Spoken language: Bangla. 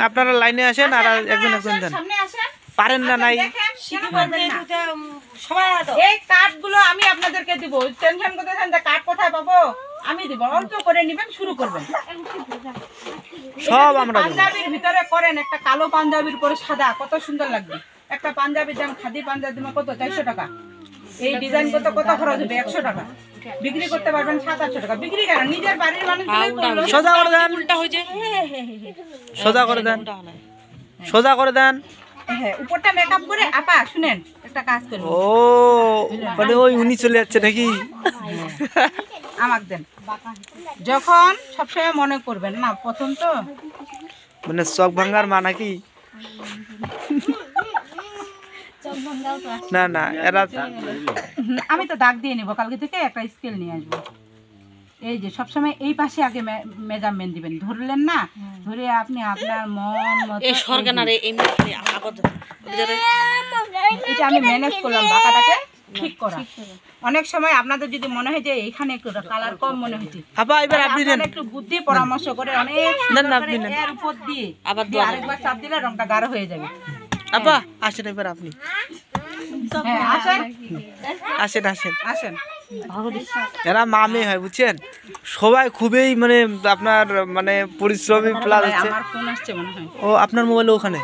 আপনারা লাইনে আসেন আর একজন একজন দেন। সামনে আসেন। পারেন না নাই এই কাঠগুলো আমি আপনাদেরকে দিব, টেনশন করতেছেন যে কাঠ কোথায় পাবো, আমি দিব। অল্প করে নেবেন, শুরু করবেন। সব আমরা দেব। পাঞ্জাবির ভিতরে করেন একটা কালো পাঞ্জাবির পরে সাদা, কত সুন্দর লাগবে। একটা পাঞ্জাবির দাম খাদি পাঞ্জাবি কত 400 টাকা। এই ডিজাইন করতে কত খরচ হবে? 100 টাকা। বিক্রি করতে পারবেন 700-800 টাকা। বিক্রি করেন নিজের বাড়ির মানুষ। সোজা করে দেন, সোজা করে দেন, সোজা করে দেন। হ্যাঁ, উপরটা মেকআপ করে। আপা শুনেন, একটা কাজ করুন। ও মানে ওই উনি চলে যাচ্ছে নাকি? আমাকে দেন। যখন সবসময় মনে করবেন না, প্রথম তো মানে চক ভাঙ্গার মা নাকি? না না, এরা আমি তো দাগ দিয়ে নিব, কালকে থেকে একটা স্কেল নিয়ে আসবো। এই যে সবসময় এই পাশে আগে মেজারমেন্ট দিবেন, ধরলেন না, ধরে আপনি আপনার মন মতো এটা আমি ম্যানেজ করলাম বাঁকাটাকে ঠিক করা। অনেক সময় আপনাদের যদি মনে হয় যে এইখানে একটু কালার কম মনে হচ্ছে, আপা এবার আপনি দেন, একটু বুদ্ধি পরামর্শ করে অনেক এর উপর দিয়ে আরেকবার চাপ দিলে রংটা গাঢ় হয়ে যাবে। আপা আসেন এবার আপনি। হ্যাঁ, আসেন আসেন আসেন আসেন। এরা মামে হয় বুঝছেন, সবাই খুবই মানে আপনার মানে পরিশ্রমী প্লাস হচ্ছে। আমার ফোন আসছে মনে হয়। ও আপনার মোবাইল ওখানে।